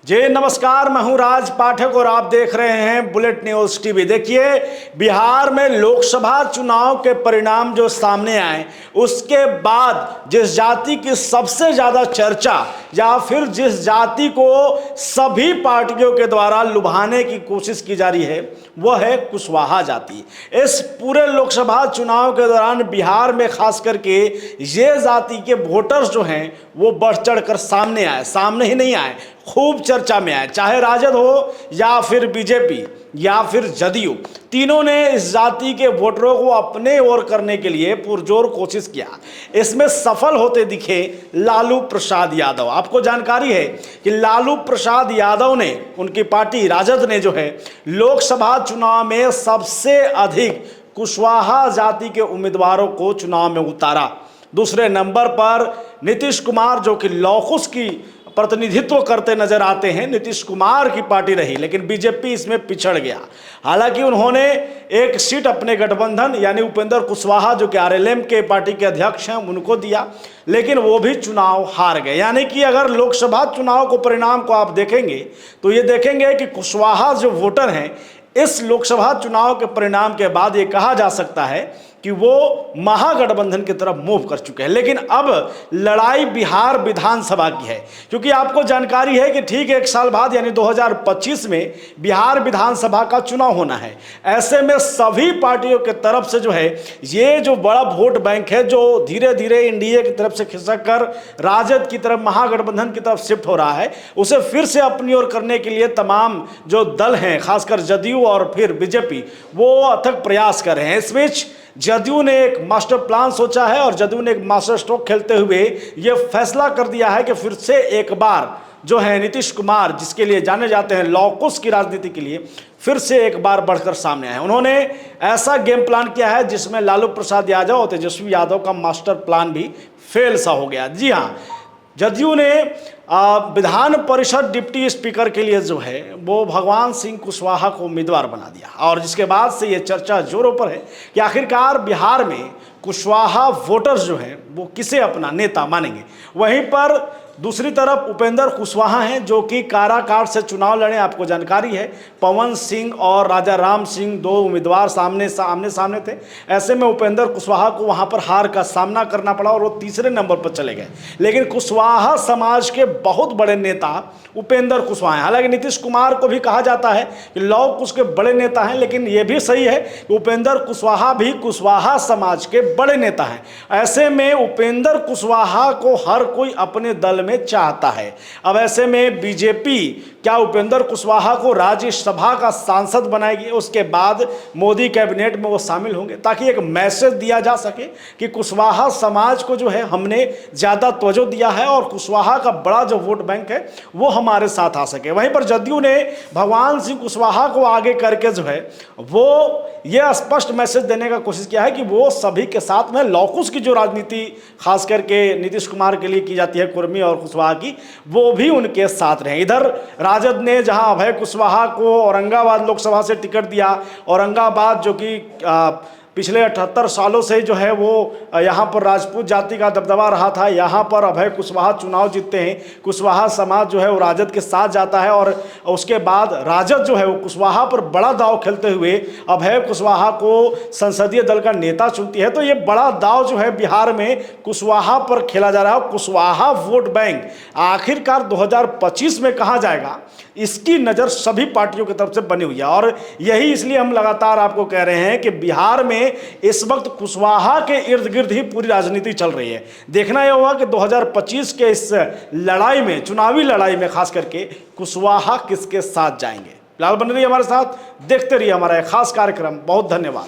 जी नमस्कार, मैं हूं राज पाठक और आप देख रहे हैं बुलेट न्यूज टीवी। देखिए, बिहार में लोकसभा चुनाव के परिणाम जो सामने आए उसके बाद जिस जाति की सबसे ज्यादा चर्चा या फिर जिस जाति को सभी पार्टियों के द्वारा लुभाने की कोशिश की जा रही है वह है कुशवाहा जाति। इस पूरे लोकसभा चुनाव के दौरान बिहार में खास करके ये जाति के वोटर्स जो हैं वो बढ़ चढ़ कर सामने आए, सामने ही नहीं आए, खूब चर्चा में आए। चाहे राजद हो या फिर बीजेपी या फिर जदयू, तीनों ने इस जाति के वोटरों को अपने ओर करने के लिए पुरजोर कोशिश किया। इसमें सफल होते दिखे लालू प्रसाद यादव। आपको जानकारी है कि लालू प्रसाद यादव ने, उनकी पार्टी राजद ने जो है लोकसभा चुनाव में सबसे अधिक कुशवाहा जाति के उम्मीदवारों को चुनाव में उतारा। दूसरे नंबर पर नीतीश कुमार, जो कि लौकुश की प्रतिनिधित्व करते नजर आते हैं, नीतीश कुमार की पार्टी रही, लेकिन बीजेपी इसमें पिछड़ गया। हालांकि उन्होंने एक सीट अपने गठबंधन यानी उपेंद्र कुशवाहा, जो कि आरएलएम के पार्टी के अध्यक्ष हैं, उनको दिया, लेकिन वो भी चुनाव हार गए। यानी कि अगर लोकसभा चुनाव को परिणाम को आप देखेंगे तो ये देखेंगे कि कुशवाहा जो वोटर हैं इस लोकसभा चुनाव के परिणाम के बाद ये कहा जा सकता है कि वो महागठबंधन की तरफ मूव कर चुके हैं। लेकिन अब लड़ाई बिहार विधानसभा की है, क्योंकि आपको जानकारी है कि ठीक एक साल बाद यानी 2025 में बिहार विधानसभा का चुनाव होना है। ऐसे में सभी पार्टियों के तरफ से जो है ये जो बड़ा वोट बैंक है, जो धीरे धीरे एनडीए की तरफ से खिसक कर राजद की तरफ, महागठबंधन की तरफ शिफ्ट हो रहा है, उसे फिर से अपनी ओर करने के लिए तमाम जो दल हैं, खासकर जदयू और फिर बीजेपी, वो अथक प्रयास कर रहे हैं। इस बीच जदयू ने एक मास्टर प्लान सोचा है और जदयू ने एक मास्टर स्ट्रोक खेलते हुए यह फैसला कर दिया है कि फिर से एक बार जो है नीतीश कुमार, जिसके लिए जाने जाते हैं लौकुश की राजनीति के लिए, फिर से एक बार बढ़कर सामने आए। उन्होंने ऐसा गेम प्लान किया है जिसमें लालू प्रसाद यादव और तेजस्वी यादव का मास्टर प्लान भी फेल सा हो गया। जी हाँ, जदयू ने विधान परिषद डिप्टी स्पीकर के लिए जो है वो भगवान सिंह कुशवाहा को उम्मीदवार बना दिया, और जिसके बाद से ये चर्चा जोरों पर है कि आखिरकार बिहार में कुशवाहा वोटर्स जो हैं वो किसे अपना नेता मानेंगे। वहीं पर दूसरी तरफ उपेंद्र कुशवाहा हैं, जो कि काराकाट से चुनाव लड़े। आपको जानकारी है पवन सिंह और राजा राम सिंह दो उम्मीदवार आमने सामने थे। ऐसे में उपेंद्र कुशवाहा को वहां पर हार का सामना करना पड़ा और वो तीसरे नंबर पर चले गए। लेकिन कुशवाहा समाज के बहुत बड़े नेता उपेंद्र कुशवाहा हैं। हालांकि नीतीश कुमार को भी कहा जाता है कि लौकुश के बड़े नेता हैं, लेकिन यह भी सही है कि उपेंद्र कुशवाहा भी कुशवाहा समाज के बड़े नेता हैं। ऐसे में उपेंद्र कुशवाहा को हर कोई अपने दल में चाहता है। अब ऐसे में बीजेपी क्या उपेंद्र कुशवाहा को राज्यसभा का सांसद बनाएगी? उसके बाद मोदी कैबिनेट में वो शामिल होंगे, ताकि एक मैसेज दिया जा सके कि कुशवाहा समाज को जो है हमने ज्यादा तवज्जो दिया है और कुशवाहा का बड़ा जो वोट बैंक है वो हमारे साथ आ सके। वहीं पर जदयू ने भगवान सिंह कुशवाहा को आगे करके जो है वो ये स्पष्ट मैसेज देने का कोशिश किया है कि वो सभी के साथ में, लौकुश की जो राजनीति खास करके नीतीश कुमार के लिए की जाती है, कुर्मी और कुशवाहा की, वो भी उनके साथ रहे। इधर राजद ने जहां अभय कुशवाहा को औरंगाबाद लोकसभा से टिकट दिया, औरंगाबाद जो कि पिछले 78 सालों से जो है वो यहाँ पर राजपूत जाति का दबदबा रहा था, यहाँ पर अभय कुशवाहा चुनाव जीतते हैं। कुशवाहा समाज जो है वो राजद के साथ जाता है और उसके बाद राजद जो है वो कुशवाहा पर बड़ा दांव खेलते हुए अभय कुशवाहा को संसदीय दल का नेता चुनती है। तो ये बड़ा दांव जो है बिहार में कुशवाहा पर खेला जा रहा है। कुशवाहा वोट बैंक आखिरकार 2025 में कहाँ जाएगा, इसकी नज़र सभी पार्टियों की तरफ से बनी हुई है। और यही इसलिए हम लगातार आपको कह रहे हैं कि बिहार में इस वक्त कुशवाहा के इर्द गिर्द ही पूरी राजनीति चल रही है। देखना यह होगा कि 2025 के इस लड़ाई में, चुनावी लड़ाई में खास करके कुशवाहा किसके साथ जाएंगे। फिलहाल बने रहिए हमारे साथ, देखते रहिए हमारा खास कार्यक्रम। बहुत धन्यवाद।